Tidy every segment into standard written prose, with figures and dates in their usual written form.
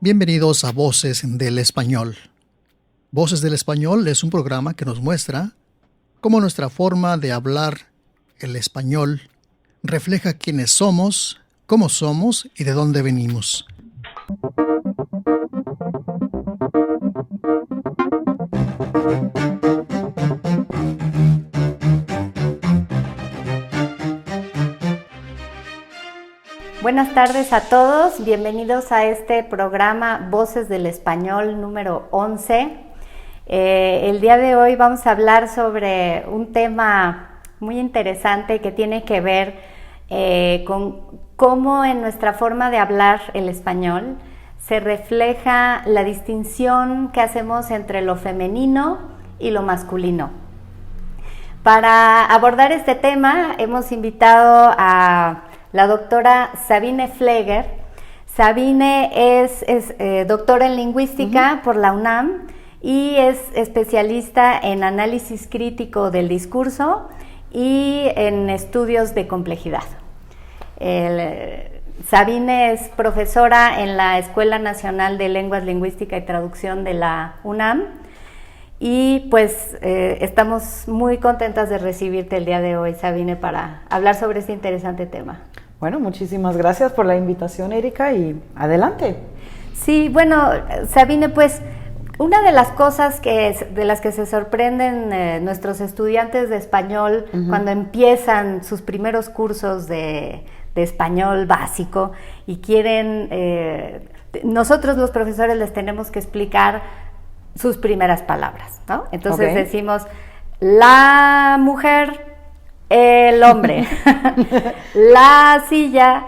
Bienvenidos a Voces del Español. Voces del Español es un programa que nos muestra cómo nuestra forma de hablar el español refleja quiénes somos, cómo somos y de dónde venimos. Buenas tardes a todos, bienvenidos a este programa Voces del Español número 11. El día de hoy vamos a hablar sobre un tema muy interesante que tiene que ver con cómo en nuestra forma de hablar el español se refleja la distinción que hacemos entre lo femenino y lo masculino. Para abordar este tema hemos invitado a la doctora Sabine Pfleger. Sabine es doctora en lingüística por la UNAM y es especialista en análisis crítico del discurso y en estudios de complejidad. Sabine es profesora en la Escuela Nacional de Lenguas, Lingüística y Traducción de la UNAM y pues estamos muy contentas de recibirte el día de hoy, Sabine, para hablar sobre este interesante tema. Bueno, muchísimas gracias por la invitación, Erika, y adelante. Sí, bueno, Sabine, pues una de las cosas de las que se sorprenden nuestros estudiantes de español cuando empiezan sus primeros cursos de español básico y quieren, nosotros los profesores les tenemos que explicar sus primeras palabras, ¿no? Entonces decimos, la mujer, el hombre, la silla,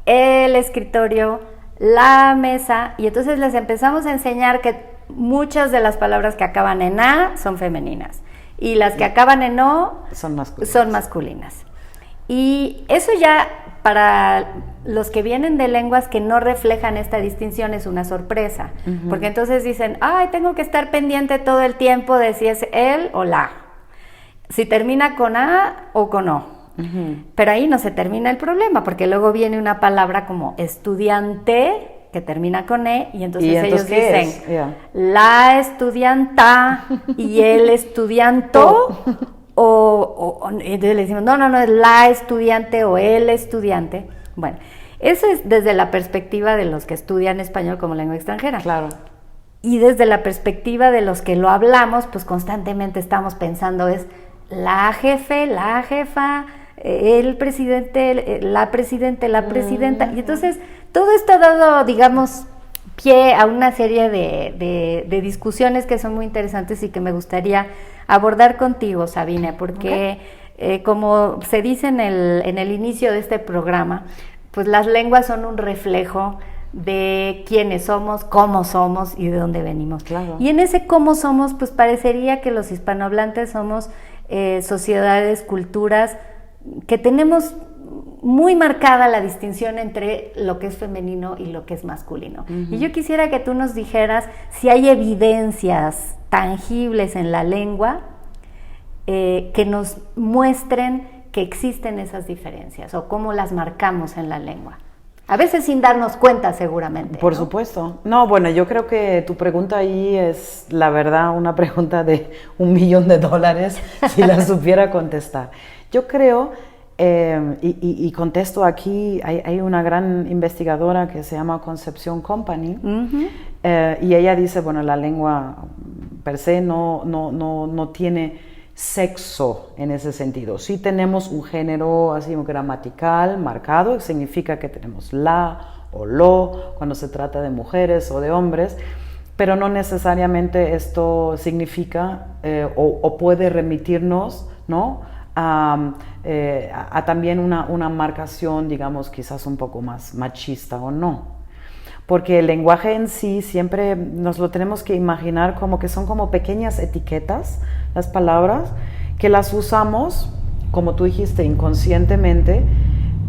el escritorio, la mesa, y entonces les empezamos a enseñar que muchas de las palabras que acaban en A son femeninas y las que acaban en O son masculinas. Y eso ya para los que vienen de lenguas que no reflejan esta distinción es una sorpresa, porque entonces dicen, ay, tengo que estar pendiente todo el tiempo de si es él o la, si termina con A o con O. Pero ahí no se termina el problema, porque luego viene una palabra como estudiante que termina con E, y entonces ellos dicen la estudianta y el estudianto, o entonces le decimos, no, es la estudiante o el estudiante. Bueno, eso es desde la perspectiva de los que estudian español como lengua extranjera. Claro. Y desde la perspectiva de los que lo hablamos, pues constantemente estamos pensando es la jefe, la jefa, el presidente, la presidenta. Y entonces todo esto ha dado, digamos, pie a una serie de discusiones que son muy interesantes y que me gustaría abordar contigo, Sabine, porque como se dice en el inicio de este programa, pues las lenguas son un reflejo de quiénes somos, cómo somos y de dónde venimos. Claro. Y en ese cómo somos, pues parecería que los hispanohablantes somos sociedades, culturas que tenemos muy marcada la distinción entre lo que es femenino y lo que es masculino. Y yo quisiera que tú nos dijeras si hay evidencias tangibles en la lengua que nos muestren que existen esas diferencias o cómo las marcamos en la lengua. A veces sin darnos cuenta, seguramente. Por supuesto. No, bueno, yo creo que tu pregunta ahí es, la verdad, una pregunta de $1.000.000 si la supiera contestar. Yo creo, y contesto aquí, hay una gran investigadora que se llama Concepción Company, y ella dice, bueno, la lengua per se no tiene sexo en ese sentido. Sí tenemos un género así gramatical marcado, significa que tenemos la o lo cuando se trata de mujeres o de hombres, pero no necesariamente esto significa o puede remitirnos, ¿no?, a también una marcación, digamos, quizás un poco más machista o no. Porque el lenguaje en sí siempre nos lo tenemos que imaginar como que son como pequeñas etiquetas, las palabras, que las usamos, como tú dijiste, inconscientemente,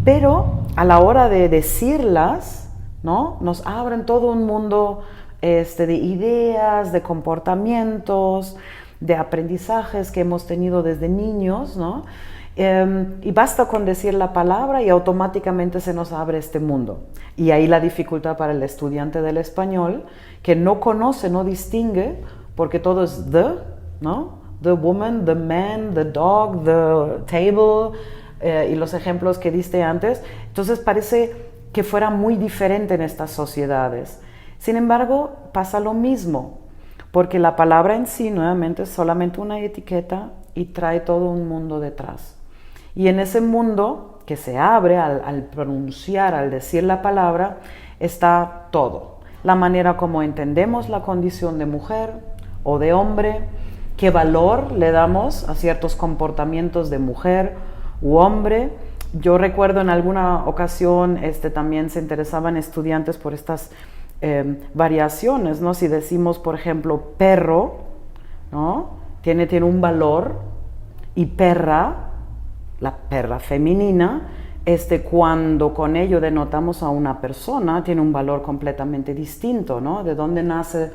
pero a la hora de decirlas, ¿no?, nos abren todo un mundo de ideas, de comportamientos, de aprendizajes que hemos tenido desde niños, ¿no? Y basta con decir la palabra y automáticamente se nos abre este mundo. Y ahí la dificultad para el estudiante del español, que no conoce, no distingue, porque todo es the, ¿no? The woman, the man, the dog, the table, y los ejemplos que diste antes. Entonces parece que fuera muy diferente en estas sociedades. Sin embargo, pasa lo mismo, porque la palabra en sí nuevamente es solamente una etiqueta y trae todo un mundo detrás. Y en ese mundo que se abre al pronunciar, al decir la palabra, está todo. La manera como entendemos la condición de mujer o de hombre, qué valor le damos a ciertos comportamientos de mujer u hombre. Yo recuerdo en alguna ocasión también se interesaban estudiantes por estas variaciones, ¿no? Si decimos, por ejemplo, perro, ¿no? Tiene un valor, y perra, la perra femenina, cuando con ello denotamos a una persona, tiene un valor completamente distinto, ¿no? ¿De dónde nace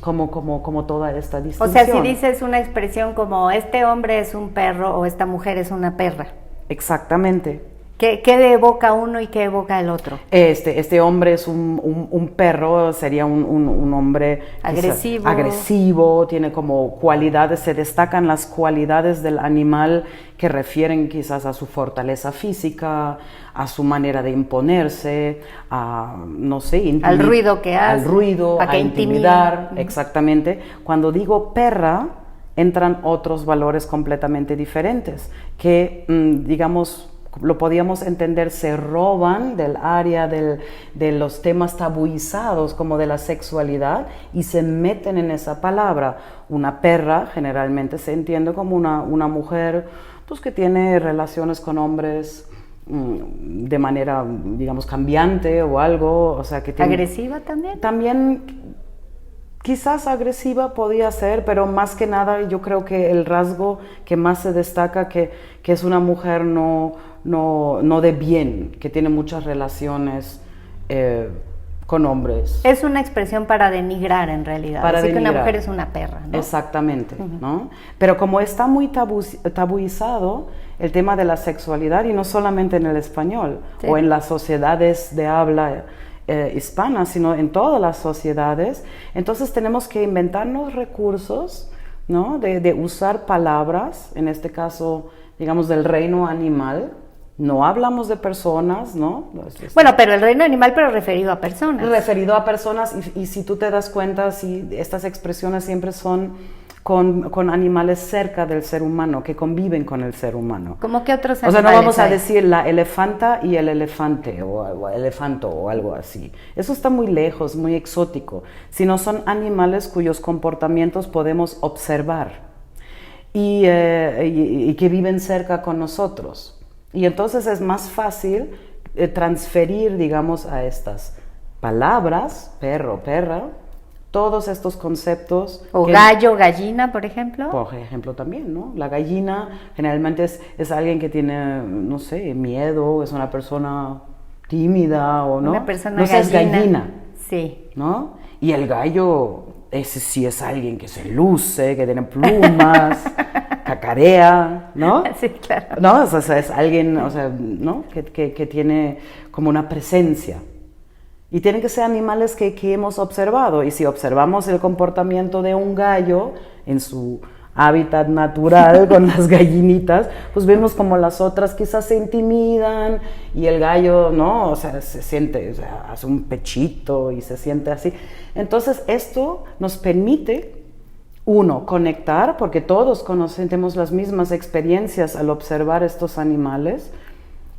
como toda esta distinción? O sea, si dices una expresión como este hombre es un perro o esta mujer es una perra. Exactamente. ¿Qué evoca uno y qué evoca el otro? Este hombre es un perro, sería un hombre agresivo. Agresivo, tiene como cualidades, se destacan las cualidades del animal que refieren quizás a su fortaleza física, a su manera de imponerse, a, no sé, al ruido que hace, al ruido, a intimidar, exactamente. Cuando digo perra, entran otros valores completamente diferentes, que digamos, lo podíamos entender, se roban del área de los temas tabuizados como de la sexualidad y se meten en esa palabra. Una perra generalmente se entiende como una mujer pues, que tiene relaciones con hombres de manera, digamos, cambiante o algo. O sea, que tiene, ¿agresiva también? También quizás agresiva podía ser, pero más que nada yo creo que el rasgo que más se destaca que es una mujer no de bien, que tiene muchas relaciones con hombres. Es una expresión para denigrar en realidad, para decir denigrar. Que una mujer es una perra, ¿no? Exactamente, ¿no? Pero como está muy tabuizado el tema de la sexualidad, y no solamente en el español, sí, o en las sociedades de habla hispana, sino en todas las sociedades, entonces tenemos que inventarnos recursos, ¿no? de usar palabras, en este caso, digamos, del reino animal. No hablamos de personas, ¿no? Bueno, pero el reino animal, pero referido a personas. Referido a personas, y si tú te das cuenta, si estas expresiones siempre son con animales cerca del ser humano, que conviven con el ser humano. ¿Cómo que otros animales? O sea, no vamos hay? A decir la elefanta y el elefante, o elefanto, o algo así. Eso está muy lejos, muy exótico. Sino son animales cuyos comportamientos podemos observar y que viven cerca con nosotros. Y entonces es más fácil transferir, digamos, a estas palabras, perro, perra, todos estos conceptos. O gallo, gallina, por ejemplo. Por ejemplo también, ¿no? La gallina generalmente es alguien que tiene, no sé, miedo, es una persona tímida o no. Una persona no gallina. Es gallina. Sí. ¿No? Y el gallo, ese sí es alguien que se luce, que tiene plumas, cacarea, ¿no? Sí, claro. ¿No? O sea, es alguien, o sea, ¿no? Que tiene como una presencia. Y tienen que ser animales que hemos observado. Y si observamos el comportamiento de un gallo en su hábitat natural con las gallinitas, pues vemos como las otras quizás se intimidan y el gallo, ¿no? O sea, se siente, o sea, hace un pechito y se siente así. Entonces, esto nos permite, uno, conectar, porque todos tenemos las mismas experiencias al observar estos animales,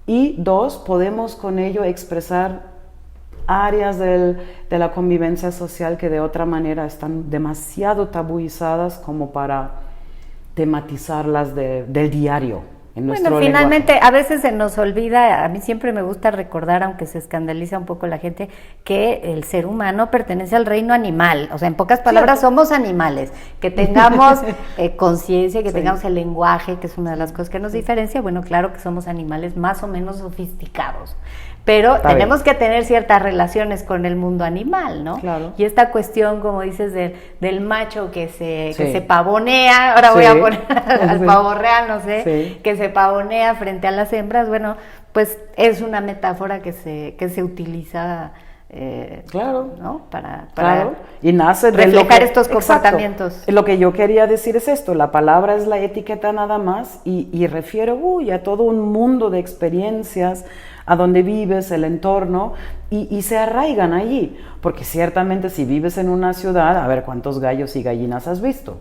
y dos, podemos con ello expresar áreas de la convivencia social que de otra manera están demasiado tabuizadas como para tematizarlas del diario en nuestro lenguaje. Finalmente a veces se nos olvida, a mí siempre me gusta recordar, aunque se escandaliza un poco la gente, que el ser humano pertenece al reino animal, o sea, en pocas palabras, ¿cierto? Somos animales, que tengamos conciencia, que tengamos el lenguaje, que es una de las cosas que nos diferencia. Bueno, claro que somos animales más o menos sofisticados, pero Está tenemos que tener ciertas relaciones con el mundo animal, ¿no? Claro. Y esta cuestión, como dices, del macho que Sí. se pavonea, ahora voy Sí. a poner al Sí. pavo real, no sé, Sí. que se pavonea frente a las hembras, bueno, pues es una metáfora que se utiliza, Claro. ¿no? Para Claro, y nace de reflejar lo que, estos comportamientos. Exacto. Lo que yo quería decir es esto, la palabra es la etiqueta nada más y refiere a todo un mundo de experiencias, a donde vives, el entorno, y se arraigan allí, porque ciertamente si vives en una ciudad, a ver cuántos gallos y gallinas has visto,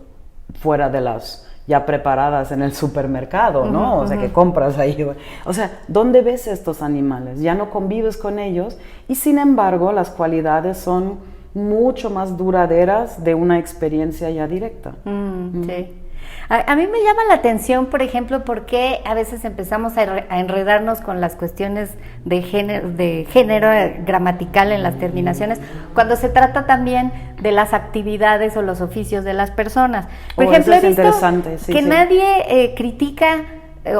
fuera de las ya preparadas en el supermercado, ¿no? O sea, que compras ahí. O sea, ¿dónde ves estos animales? Ya no convives con ellos y sin embargo las cualidades son mucho más duraderas de una experiencia ya directa. Sí. A mí me llama la atención, por ejemplo, porque a veces empezamos a enredarnos con las cuestiones de género gramatical en las terminaciones, cuando se trata también de las actividades o los oficios de las personas. Por ejemplo, eso es he visto interesante, sí, que sí. nadie critica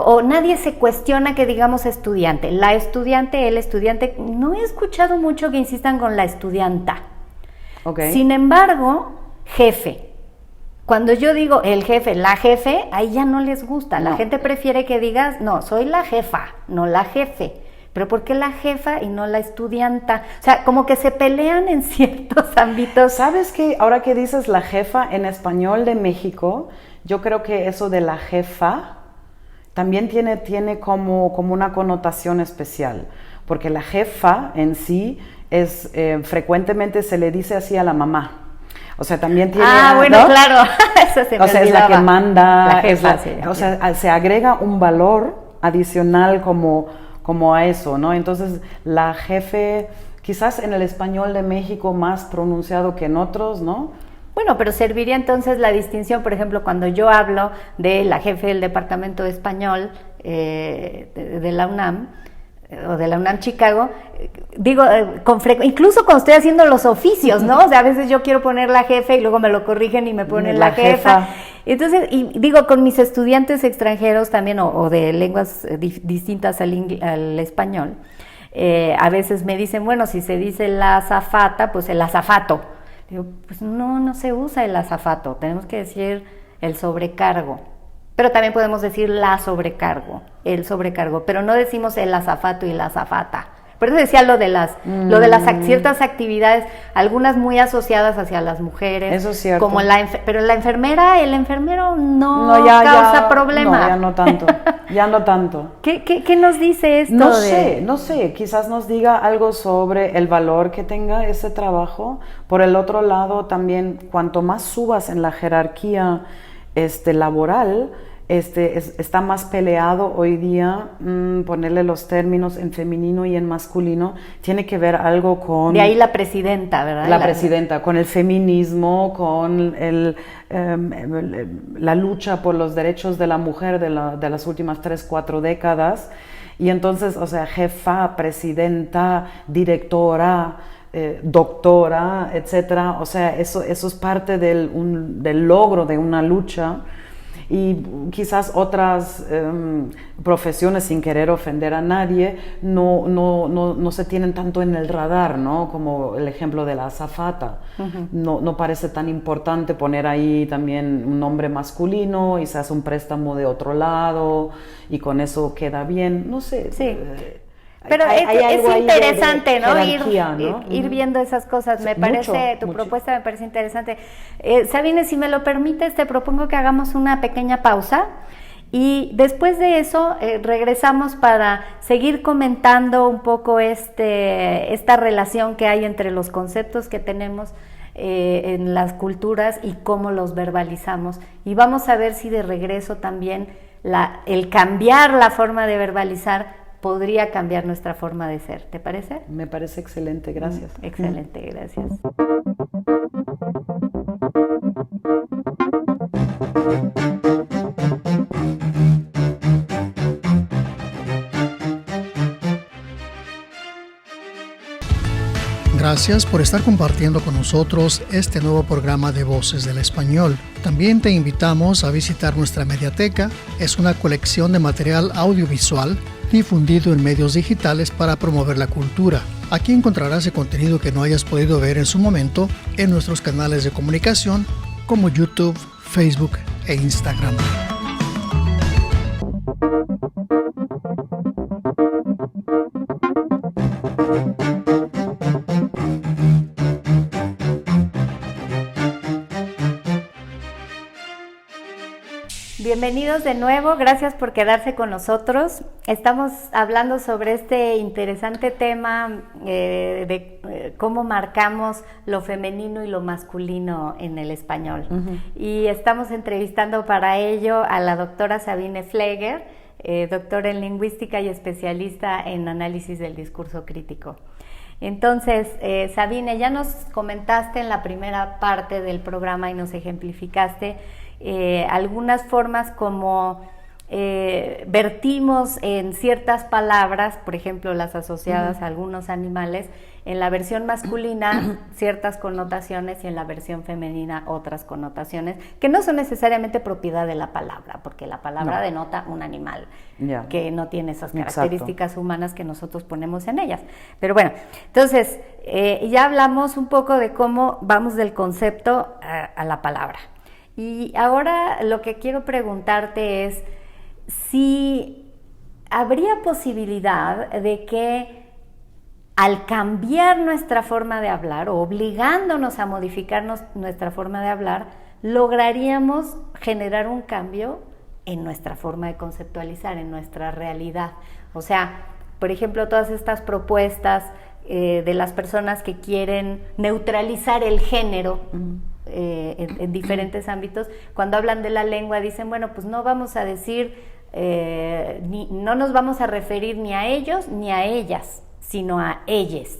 o nadie se cuestiona que digamos estudiante. La estudiante, el estudiante, no he escuchado mucho que insistan con la estudianta. Okay. Sin embargo, jefe. Cuando yo digo el jefe, la jefe, ahí ya no les gusta. La gente prefiere que digas, no, soy la jefa, no la jefe. Pero ¿por qué la jefa y no la estudianta? O sea, como que se pelean en ciertos ámbitos. ¿Sabes qué? Ahora que dices la jefa en español de México, yo creo que eso de la jefa también tiene como una connotación especial. Porque la jefa en sí es, frecuentemente se le dice así a la mamá. O sea, también tiene... bueno, ¿no? claro, eso se me O sea, es la que olvidaba. manda, La jefa, sí. o sea, se agrega un valor adicional como a eso, ¿no? Entonces, la jefe, quizás en el español de México más pronunciado que en otros, ¿no? Bueno, pero serviría entonces la distinción, por ejemplo, cuando yo hablo de la jefe del departamento de español de la UNAM, o de la UNAM Chicago, digo, incluso cuando estoy haciendo los oficios, ¿no? O sea, a veces yo quiero poner la jefe y luego me lo corrigen y me ponen la jefa. Entonces, y digo, con mis estudiantes extranjeros también, o de lenguas distintas al español, a veces me dicen, bueno, si se dice la azafata, pues el azafato. Digo, pues no se usa el azafato, tenemos que decir el sobrecargo. Pero también podemos decir la sobrecargo, el sobrecargo, pero no decimos el azafato y la azafata. Por eso decía lo de las ciertas actividades, algunas muy asociadas hacia las mujeres. Eso es cierto. Como pero la enfermera, el enfermero no causa problema. No, ya no tanto. ¿Qué nos dice esto? No sé, quizás nos diga algo sobre el valor que tenga ese trabajo. Por el otro lado, también, cuanto más subas en la jerarquía laboral, está más peleado hoy día, ponerle los términos en femenino y en masculino, tiene que ver algo con... De ahí la presidenta, ¿verdad? La presidenta, con el feminismo, con la lucha por los derechos de la mujer de las últimas 3-4 décadas. Y entonces, o sea, jefa, presidenta, directora, doctora, etcétera. O sea, eso es parte del logro de una lucha. Y quizás otras profesiones, sin querer ofender a nadie, no se tienen tanto en el radar, ¿no? Como el ejemplo de la azafata. No parece tan importante poner ahí también un nombre masculino y se hace un préstamo de otro lado y con eso queda bien. No sé. Sí. Pero es interesante, ¿no? Ir viendo esas cosas. Me parece, tu propuesta me parece interesante. Sabine, si me lo permites, te propongo que hagamos una pequeña pausa y después de eso regresamos para seguir comentando un poco esta relación que hay entre los conceptos que tenemos en las culturas y cómo los verbalizamos. Y vamos a ver si de regreso también el cambiar la forma de verbalizar podría cambiar nuestra forma de ser. ¿Te parece? Me parece excelente, gracias. Excelente, gracias. gracias por estar compartiendo con nosotros este nuevo programa de Voces del Español. También te invitamos a visitar nuestra mediateca. Es una colección de material audiovisual difundido en medios digitales para promover la cultura. Aquí encontrarás el contenido que no hayas podido ver en su momento en nuestros canales de comunicación como YouTube, Facebook e Instagram. Bienvenidos de nuevo, gracias por quedarse con nosotros. Estamos hablando sobre este interesante tema de cómo marcamos lo femenino y lo masculino en el español. Y estamos entrevistando para ello a la doctora Sabine Pfleger, doctora en lingüística y especialista en análisis del discurso crítico. Entonces, Sabine, ya nos comentaste en la primera parte del programa y nos ejemplificaste algunas formas como vertimos en ciertas palabras, por ejemplo las asociadas a algunos animales, en la versión masculina ciertas connotaciones y en la versión femenina otras connotaciones que no son necesariamente propiedad de la palabra, porque la palabra denota un animal que no tiene esas características humanas que nosotros ponemos en ellas. Pero bueno, entonces ya hablamos un poco de cómo vamos del concepto a la palabra. Y ahora lo que quiero preguntarte es si habría posibilidad de que al cambiar nuestra forma de hablar o obligándonos a modificarnos nuestra forma de hablar, lograríamos generar un cambio en nuestra forma de conceptualizar, en nuestra realidad. O sea, por ejemplo, todas estas propuestas de las personas que quieren neutralizar el género, en diferentes ámbitos, cuando hablan de la lengua dicen, bueno, pues no vamos a decir, no nos vamos a referir ni a ellos ni a ellas, sino a ellas.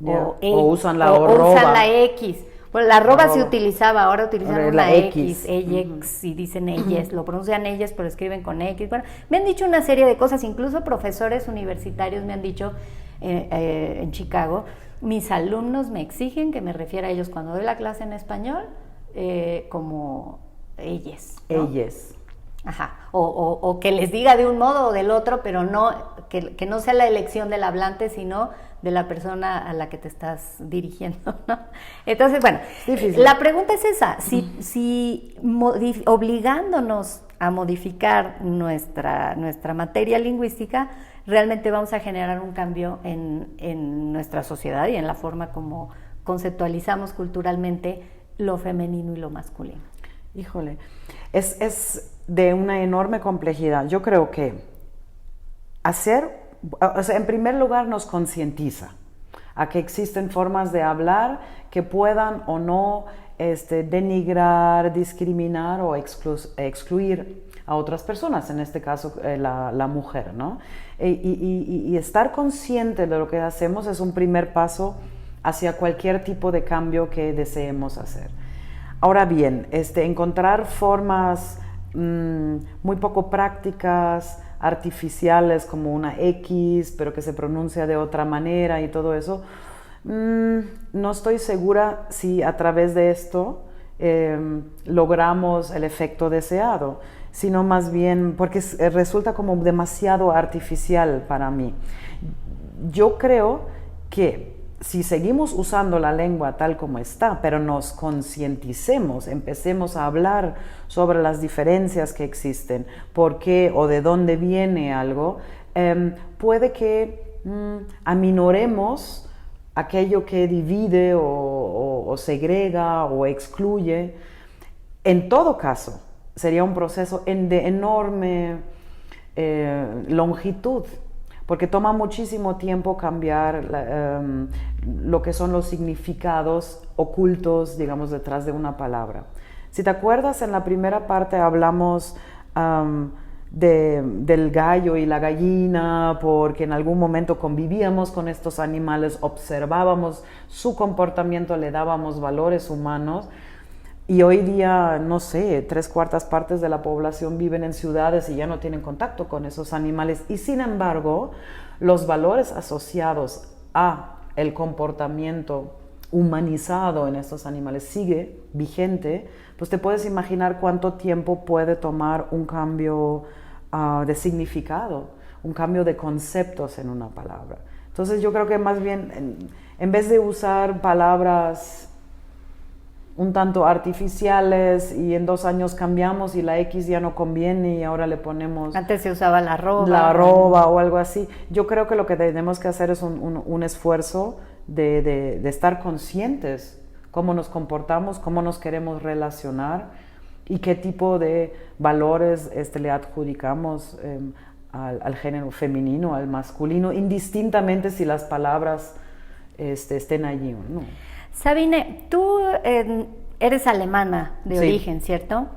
O usan la usan la X. Bueno, la arroba se utilizaba, ahora utilizan una X, ellas, y dicen ellas, lo pronuncian ellas, pero escriben con X. Bueno, me han dicho una serie de cosas, incluso profesores universitarios me han dicho en Chicago, mis alumnos me exigen que me refiera a ellos cuando doy la clase en español como ellas, ¿no? Ellas. Ajá. O que les diga de un modo o del otro, pero no que no sea la elección del hablante, sino de la persona a la que te estás dirigiendo, ¿no? Entonces, bueno, la pregunta es esa, si obligándonos a modificar nuestra materia lingüística, realmente vamos a generar un cambio en nuestra sociedad y en la forma como conceptualizamos culturalmente lo femenino y lo masculino. Híjole, es de una enorme complejidad. Yo creo que en primer lugar nos concientiza a que existen formas de hablar que puedan o no denigrar, discriminar o excluir a otras personas, en este caso la mujer, ¿no? Y estar consciente de lo que hacemos es un primer paso hacia cualquier tipo de cambio que deseemos hacer. Ahora bien, encontrar formas muy poco prácticas, artificiales, como una X, pero que se pronuncia de otra manera y todo eso, no estoy segura si a través de esto logramos el efecto deseado, sino más bien porque resulta como demasiado artificial para mí. Yo creo que si seguimos usando la lengua tal como está, pero nos concienticemos, empecemos a hablar sobre las diferencias que existen, por qué o de dónde viene algo, puede que aminoremos aquello que divide o segrega o excluye. En todo caso, sería un proceso de enorme longitud, porque toma muchísimo tiempo cambiar lo que son los significados ocultos, digamos, detrás de una palabra. Si te acuerdas, en la primera parte hablamos del gallo y la gallina, porque en algún momento convivíamos con estos animales, observábamos su comportamiento, le dábamos valores humanos. Y hoy día, no sé, 3/4 partes de la población viven en ciudades y ya no tienen contacto con esos animales. Y sin embargo, los valores asociados a el comportamiento humanizado en estos animales sigue vigente, pues te puedes imaginar cuánto tiempo puede tomar un cambio de significado, un cambio de conceptos en una palabra. Entonces yo creo que más bien, en vez de usar palabras un tanto artificiales y en 2 años cambiamos y la X ya no conviene y ahora le ponemos... Antes se usaba la arroba. La arroba o algo así. Yo creo que lo que tenemos que hacer es un esfuerzo de estar conscientes cómo nos comportamos, cómo nos queremos relacionar y qué tipo de valores le adjudicamos al género femenino, al masculino, indistintamente si las palabras estén allí o no. Sabine, tú eres alemana de Sí. origen, ¿cierto?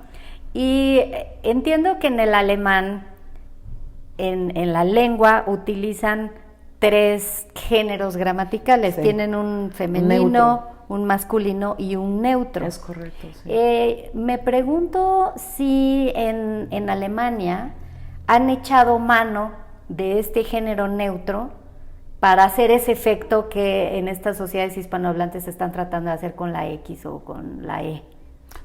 Y entiendo que en el alemán, en la lengua, utilizan 3 géneros gramaticales. Sí. Tienen un femenino, Neutro. un masculino y un neutro. Es correcto, sí. Me pregunto si en Alemania han echado mano de este género neutro para hacer ese efecto que en estas sociedades hispanohablantes están tratando de hacer con la X o con la E.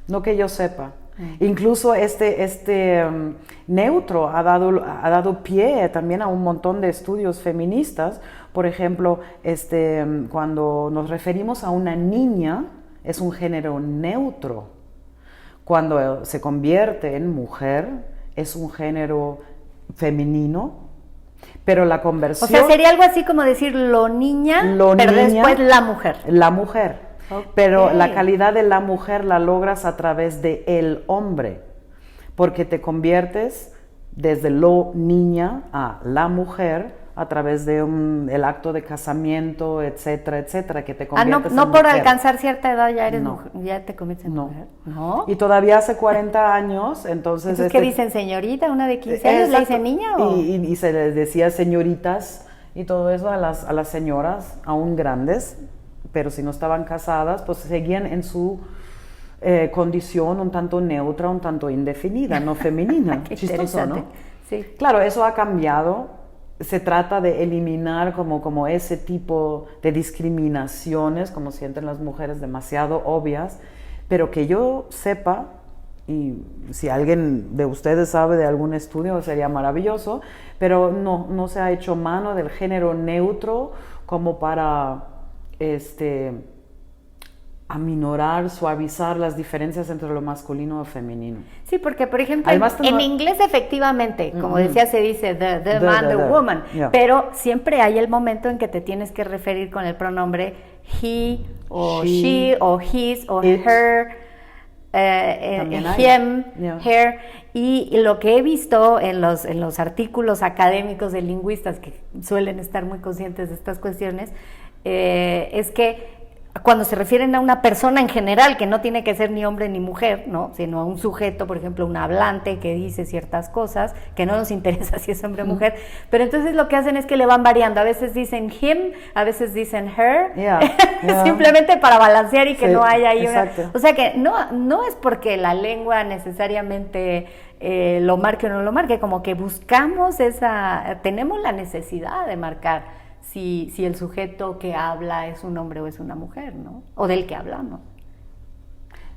No que yo sepa. Incluso neutro ha dado pie también a un montón de estudios feministas. Por ejemplo, cuando nos referimos a una niña, es un género neutro. Cuando se convierte en mujer, es un género femenino. Pero la conversión... O sea, sería algo así como decir lo niña, pero después la mujer. La mujer. Okay. Pero la calidad de la mujer la logras a través de el hombre, porque te conviertes desde lo niña a la mujer a través de el acto de casamiento, etcétera, etcétera, que te conviertes no en por mujer. alcanzar cierta edad ya eres No. mujer, ya te conviertes en No. mujer. ¿No? Y todavía hace 40 años, entonces... ¿Qué dicen señorita? ¿Una de 15 años le dice niña? ¿O? Y se les decía señoritas y todo eso a las señoras, aún grandes, pero si no estaban casadas, pues seguían en su condición un tanto neutra, un tanto indefinida, no femenina. Qué Chistoso, ¿no? Sí. Claro, eso ha cambiado. Se trata de eliminar como ese tipo de discriminaciones, como sienten las mujeres, demasiado obvias, pero que yo sepa, y si alguien de ustedes sabe de algún estudio sería maravilloso, pero no se ha hecho mano del género neutro como para aminorar, suavizar las diferencias entre lo masculino y femenino. Sí, porque por ejemplo Además, en inglés efectivamente, como decía, se dice the man, the woman, yeah. Pero siempre hay el momento en que te tienes que referir con el pronombre he o she o his o it. her, him, Yeah. her, y lo que he visto en los artículos académicos de lingüistas que suelen estar muy conscientes de estas cuestiones, es que cuando se refieren a una persona en general, que no tiene que ser ni hombre ni mujer, ¿no? Sino a un sujeto, por ejemplo, un hablante que dice ciertas cosas, que no nos interesa si es hombre o mujer, pero entonces lo que hacen es que le van variando, a veces dicen him, a veces dicen her, simplemente para balancear y que no haya ahí exacto. O sea que no es porque la lengua necesariamente lo marque o no lo marque, como que buscamos tenemos la necesidad de marcar si el sujeto que habla es un hombre o es una mujer, ¿no? O del que hablamos.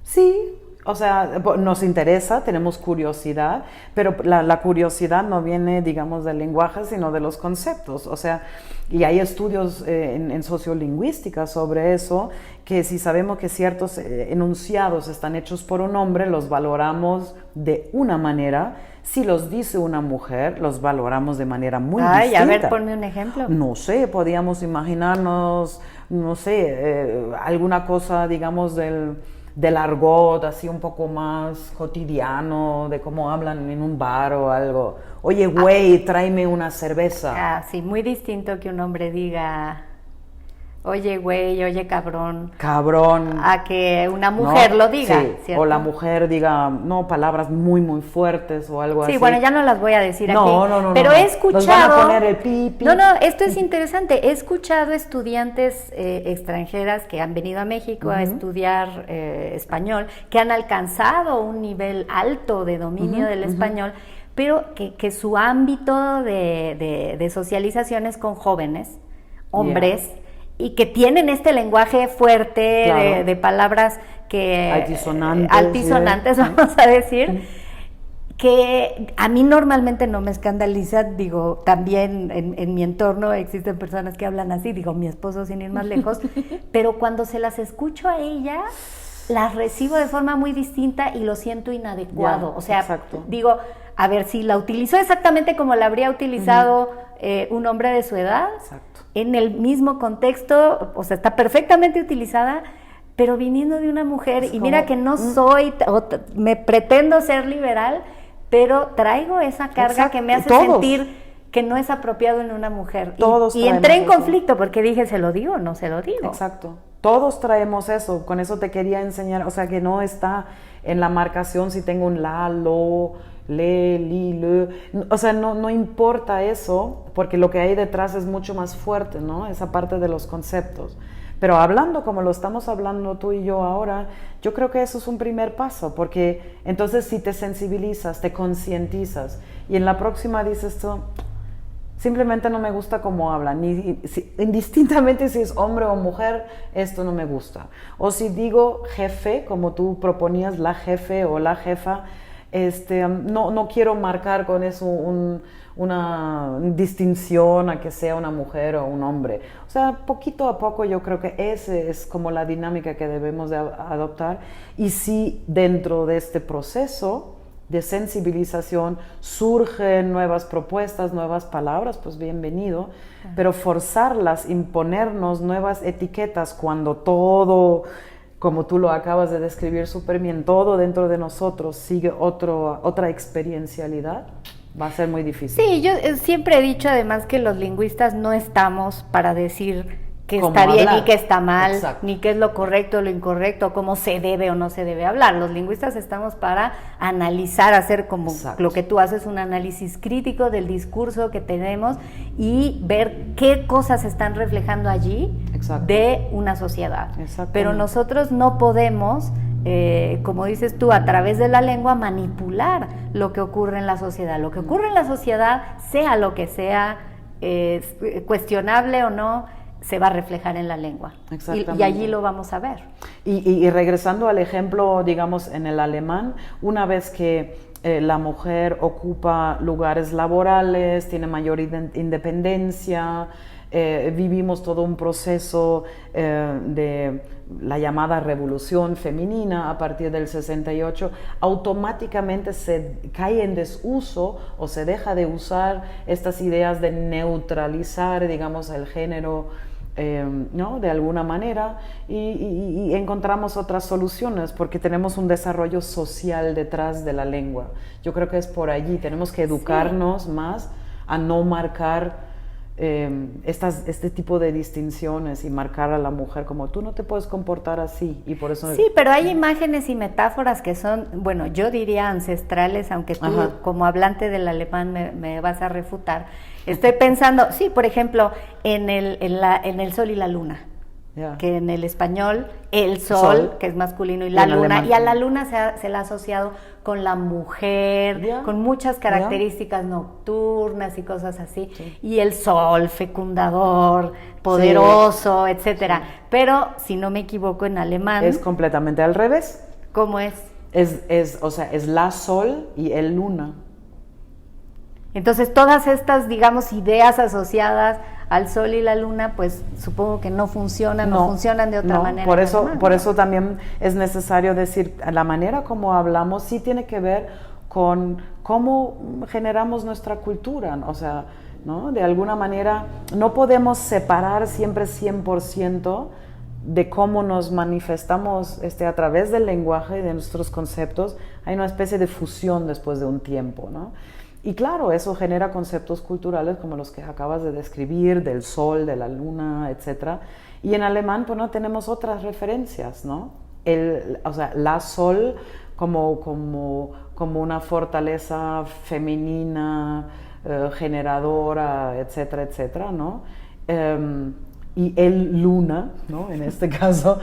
Sí, o sea, nos interesa, tenemos curiosidad, pero la curiosidad no viene, digamos, del lenguaje, sino de los conceptos. O sea, y hay estudios en sociolingüística sobre eso, que si sabemos que ciertos enunciados están hechos por un hombre, los valoramos de una manera. Si los dice una mujer, los valoramos de manera muy distinta. A ver, ponme un ejemplo. No sé, podíamos imaginarnos, no sé, alguna cosa, digamos, del argot, así un poco más cotidiano, de cómo hablan en un bar o algo. Oye, güey, tráeme una cerveza. Sí, muy distinto que un hombre diga, oye, güey, oye, cabrón. Cabrón. A que una mujer lo diga, sí. ¿cierto? O la mujer diga, no, palabras muy, muy fuertes o algo así. Sí, bueno, ya no las voy a decir aquí. No. Pero he escuchado... Nos van a poner el pi. No, esto es interesante. He escuchado estudiantes extranjeras que han venido a México a estudiar español, que han alcanzado un nivel alto de dominio del español, pero que su ámbito de socialización es con jóvenes, hombres, y que tienen este lenguaje fuerte Claro. de palabras que altisonantes, vamos a decir, que a mí normalmente no me escandaliza. Digo, también en mi entorno existen personas que hablan así, digo, mi esposo sin ir más lejos, pero cuando se las escucho a ella, las recibo de forma muy distinta y lo siento inadecuado. Ya, o sea, exacto. digo, a ver, si la utilizó exactamente como la habría utilizado un hombre de su edad, Exacto. en el mismo contexto, o sea, está perfectamente utilizada, pero viniendo de una mujer, Es y mira como, que no soy, me pretendo ser liberal, pero traigo esa carga Exacto. que me hace Todos. sentir que no es apropiado en una mujer. Todos y entré en traemos eso. conflicto porque dije, ¿se lo digo o no se lo digo? Exacto. Todos traemos eso. Con eso te quería enseñar. O sea, que no está en la marcación si tengo un la, lo, le, li, le. O sea, no importa eso, porque lo que hay detrás es mucho más fuerte, ¿no? Esa parte de los conceptos. Pero hablando como lo estamos hablando tú y yo ahora, yo creo que eso es un primer paso, porque entonces si te sensibilizas, te concientizas, y en la próxima dices tú, simplemente no me gusta cómo hablan, indistintamente si es hombre o mujer, esto no me gusta. O si digo jefe, como tú proponías, la jefe o la jefa, no quiero marcar con eso una distinción a que sea una mujer o un hombre. O sea, poquito a poco yo creo que esa es como la dinámica que debemos de adoptar. Y si dentro de este proceso de sensibilización surgen nuevas propuestas, nuevas palabras, pues bienvenido, pero forzarlas, imponernos nuevas etiquetas cuando todo, como tú lo acabas de describir súper bien, todo dentro de nosotros sigue otra experiencialidad, va a ser muy difícil. Sí, yo siempre he dicho además que los lingüistas no estamos para decir que Cómo está bien hablar. y que está mal, Exacto. ni qué es lo correcto o lo incorrecto, cómo se debe o no se debe hablar. Los lingüistas estamos para analizar, hacer como Exacto. lo que tú haces, un análisis crítico del discurso que tenemos y ver qué cosas están reflejando allí Exacto. de una sociedad. Exactamente. Pero nosotros no podemos, como dices tú, a través de la lengua manipular lo que ocurre en la sociedad. Lo que ocurre en la sociedad, sea lo que sea, cuestionable o no, se va a reflejar en la lengua. Y allí lo vamos a ver. Y regresando al ejemplo, digamos, en el alemán, una vez que la mujer ocupa lugares laborales, tiene mayor independencia, vivimos todo un proceso de la llamada revolución femenina a partir del 68, automáticamente se cae en desuso o se deja de usar estas ideas de neutralizar, digamos, el género, ¿no? De alguna manera, y encontramos otras soluciones porque tenemos un desarrollo social detrás de la lengua. Yo creo que es por allí, tenemos que educarnos más a no marcar este tipo de distinciones y marcar a la mujer como tú no te puedes comportar así, y por eso... Sí, pero hay imágenes y metáforas que son, bueno, yo diría ancestrales, aunque tú Ajá. como hablante del alemán me vas a refutar. Estoy pensando, sí, por ejemplo, en el sol y la luna. Yeah. Que en el español el sol, que es masculino, y la luna, alemán. y a la luna se la ha asociado con la mujer, Yeah. con muchas características nocturnas y cosas así, Sí. y el sol poderoso, etcétera. Sí. Pero si no me equivoco, en alemán Es completamente al revés. ¿cómo es? O sea, es la sol y el luna. Entonces todas estas, digamos, ideas asociadas al sol y la luna, pues supongo que no funcionan, no funcionan de otra manera. Por eso también es necesario decir, la manera como hablamos sí tiene que ver con cómo generamos nuestra cultura, o sea, ¿no? De alguna manera no podemos separar siempre 100% de cómo nos manifestamos a través del lenguaje y de nuestros conceptos. Hay una especie de fusión después de un tiempo, ¿no? Y claro, eso genera conceptos culturales como los que acabas de describir, del sol, de la luna, etc. Y en alemán, pues no tenemos otras referencias, ¿no? O sea, la sol como una fortaleza femenina, generadora, etcétera, etcétera, ¿no? Y el luna, ¿no? En este caso,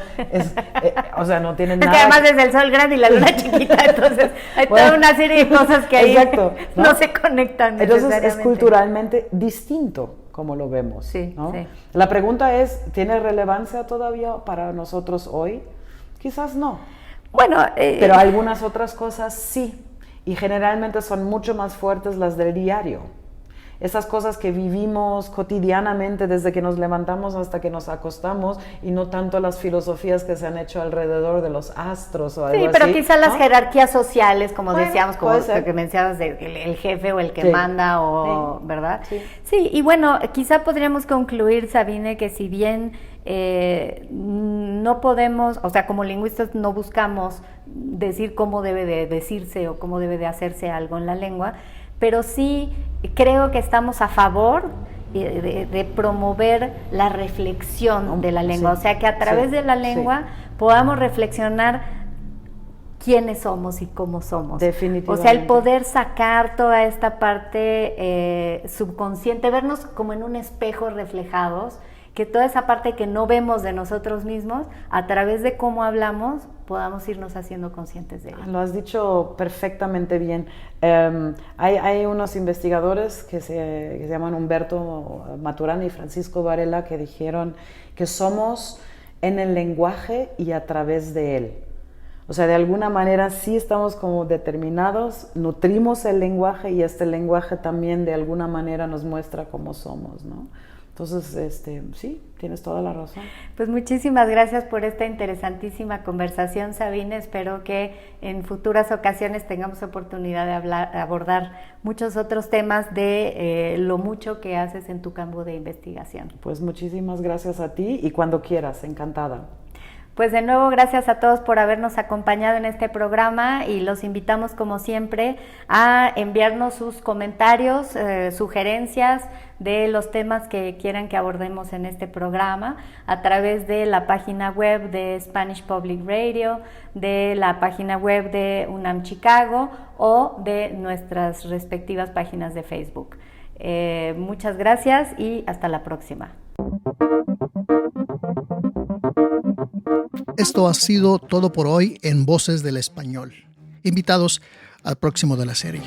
o sea, no tiene nada... Es que además es el sol grande y la luna chiquita, entonces hay Bueno, toda una serie de cosas que ahí exacto, no se conectan Entonces necesariamente. es culturalmente distinto, como lo vemos. Sí, ¿no? sí. La pregunta es, ¿tiene relevancia todavía para nosotros hoy? Quizás no. Bueno, Pero algunas otras cosas sí. Y generalmente son mucho más fuertes las del diario. Esas cosas que vivimos cotidianamente desde que nos levantamos hasta que nos acostamos y no tanto las filosofías que se han hecho alrededor de los astros o algo así. Sí, pero quizás las ¿no? jerarquías sociales, como Bueno, decíamos, como puede ser. lo que mencionabas el jefe o el que Sí. manda, o Sí. ¿verdad? Sí. Sí, y bueno, quizá podríamos concluir, Sabine, que si bien no podemos, o sea, como lingüistas no buscamos decir cómo debe de decirse o cómo debe de hacerse algo en la lengua, pero sí creo que estamos a favor de promover la reflexión de la lengua, Sí, o sea, que a través sí, de la lengua podamos reflexionar quiénes somos y cómo somos. Definitivamente. O sea, el poder sacar toda esta parte subconsciente, vernos como en un espejo reflejados, que toda esa parte que no vemos de nosotros mismos, a través de cómo hablamos, podamos irnos haciendo conscientes de ello. Lo has dicho perfectamente bien. Hay unos investigadores que se llaman Humberto Maturana y Francisco Varela que dijeron que somos en el lenguaje y a través de él. O sea, de alguna manera sí estamos como determinados, nutrimos el lenguaje y este lenguaje también de alguna manera nos muestra cómo somos, ¿no? Entonces, sí, tienes toda la razón. Pues muchísimas gracias por esta interesantísima conversación, Sabine. Espero que en futuras ocasiones tengamos oportunidad de abordar muchos otros temas de lo mucho que haces en tu campo de investigación. Pues muchísimas gracias a ti y cuando quieras, encantada. Pues de nuevo, gracias a todos por habernos acompañado en este programa y los invitamos como siempre a enviarnos sus comentarios, sugerencias de los temas que quieran que abordemos en este programa a través de la página web de Spanish Public Radio, de la página web de UNAM Chicago o de nuestras respectivas páginas de Facebook. Muchas gracias y hasta la próxima. Esto ha sido todo por hoy en Voces del Español. Invitados al próximo de la serie.